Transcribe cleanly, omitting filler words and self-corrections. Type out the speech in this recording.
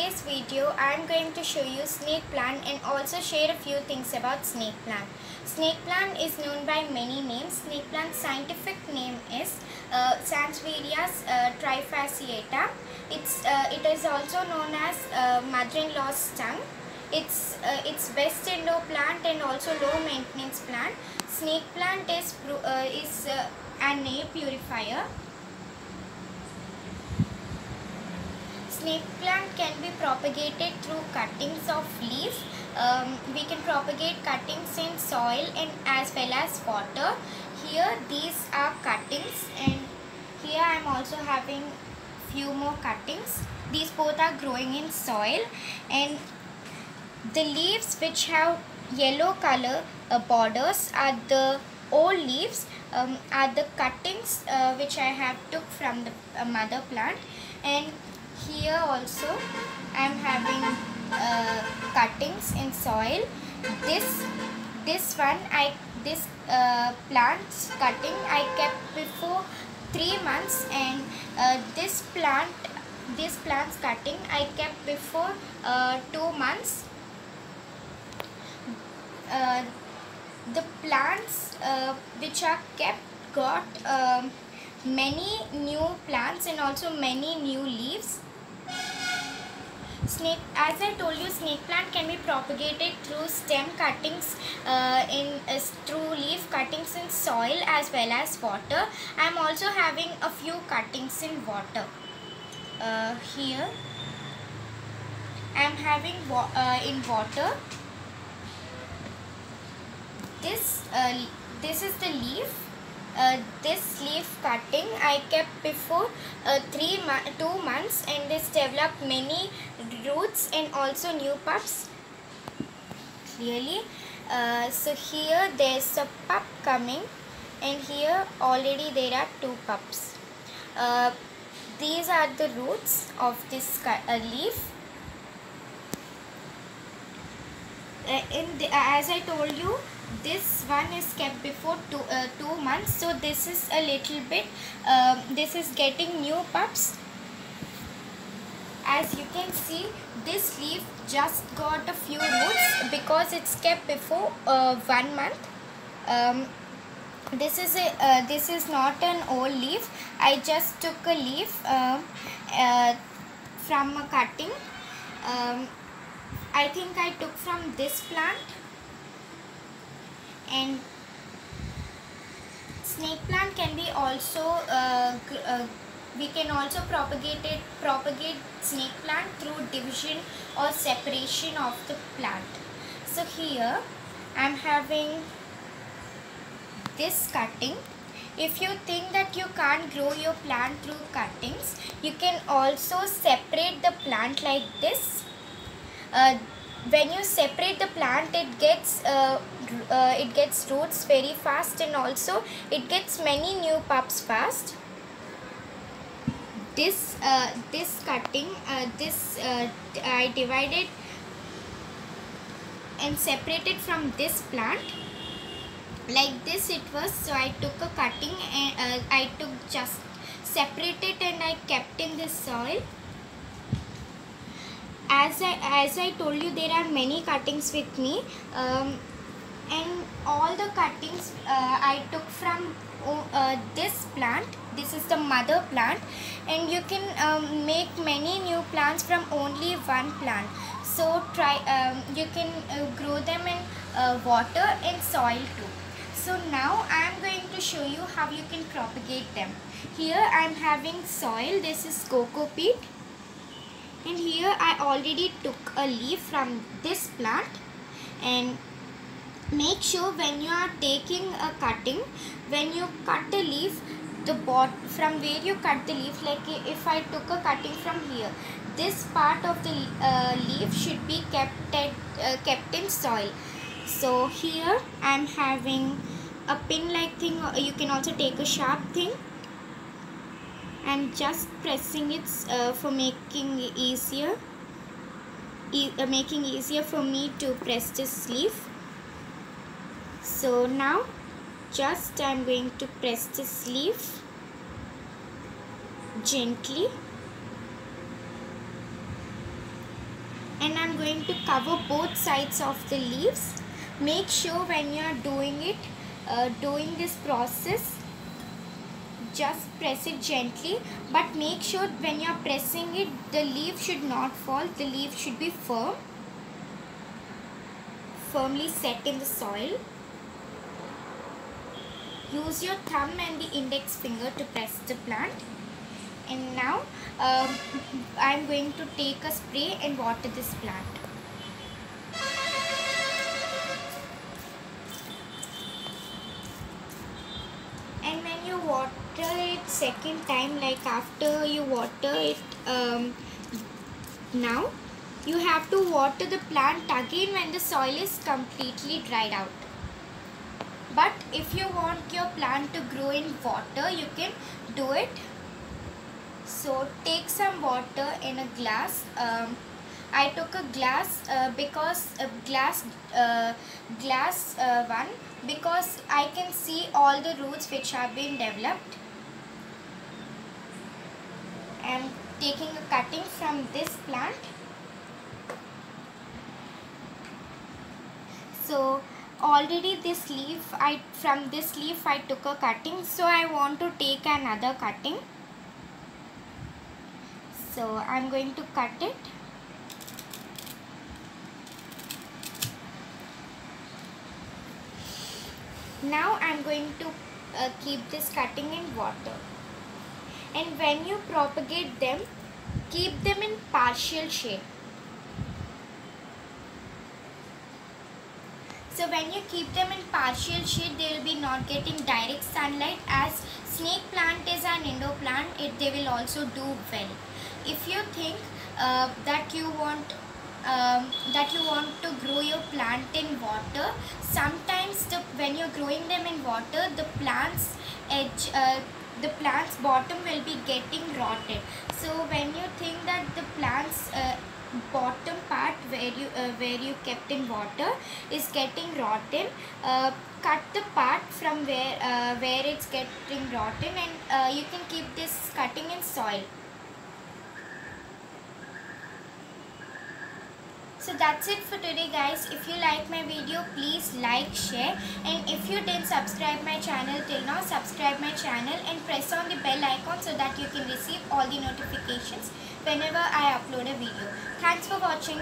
today's video I am going to show you snake plant and also share a few things about snake plant. Snake plant is known by many names. Snake plant's scientific name is Sansevieria trifasciata. It is also known as mother-in-law's tongue. It's best indoor plant and also low maintenance plant. Snake plant is an air purifier. Snake plant can be propagated through cuttings of leaves. We can propagate cuttings in soil and as well as water. Here these are cuttings, and here I am also having few more cuttings. These both are growing in soil, and the leaves which have yellow color borders are the old leaves, are the cuttings which I have took from the mother plant. And here also I am having cuttings in soil. This plant's cutting I kept before 3 months, and this plant's cutting I kept before 2 months. The plants which are kept got many new plants and also many new leaves. As I told you, snake plant can be propagated through stem cuttings, through leaf cuttings in soil as well as water. I am also having a few cuttings in water. Here I am having in water. This is the leaf. This leaf cutting I kept before 2 months, and this developed many roots and also new pups clearly. So here there's a pup coming, and here already there are 2 pups. These are the roots of this leaf. As I told you, this one is kept before 2 months, so this is a little bit this is getting new pups. As you can see, this leaf just got a few roots because it's kept before 1 month. This is not an old leaf. I just took a leaf from a cutting. I think I took from this plant. And snake plant can be also we can also propagate snake plant through division or separation of the plant. So here I am having this cutting. If you think that you can't grow your plant through cuttings, you can also separate the plant like this. When you separate the plant, it gets roots very fast, and also it gets many new pups fast. This cutting, I divided and separated from this plant like this it was. So I took a cutting and I took just separated and I kept in this soil. As I told you, there are many cuttings with me, and all the cuttings I took from this plant. This is the mother plant, and you can make many new plants from only one plant. So you can grow them in water and soil too. So now I am going to show you how you can propagate them. Here I am having soil. This is coco peat. And here I already took a leaf from this plant. And make sure when you are taking a cutting, when you cut the leaf, from where you cut the leaf, like if I took a cutting from here, this part of the leaf should be kept in soil. So here I am having a pin like thing. You can also take a sharp thing. I'm just pressing it for making easier for me to press this leaf. So now just I'm going to press this leaf gently. and I'm going to cover both sides of the leaves. Make sure when you are doing this process, just press it gently, but make sure when you are pressing it, the leaf should not fall. The leaf should be firmly set in the soil. Use your thumb and the index finger to press the plant. And now I'm going to take a spray and water this plant. And when you water it second time, like after you water it now, you have to water the plant again when the soil is completely dried out. But if you want your plant to grow in water, you can do it. So take some water in a glass. I took a glass because one, because I can see all the roots which have been developed. I am taking a cutting from this plant. So already this leaf, from this leaf I took a cutting, so I want to take another cutting. So I'm going to cut it. Now I'm going to keep this cutting in water. And when you propagate them, keep them in partial shade. So when you keep them in partial shade, they will be not getting direct sunlight. As snake plant is an indoor plant, they will also do well. If you think that you want to grow your plant in water, sometimes when you're growing them in water, the plant's bottom will be getting rotted. So when you think that the plant's bottom part where you kept in water is getting rotten, cut the part from where it's getting rotten, and you can keep this cutting in soil. So that's it for today, guys. If you like my video, please like, share, and if you didn't subscribe my channel till now, subscribe my channel and press on the bell icon so that you can receive all the notifications whenever I upload a video. Thanks for watching.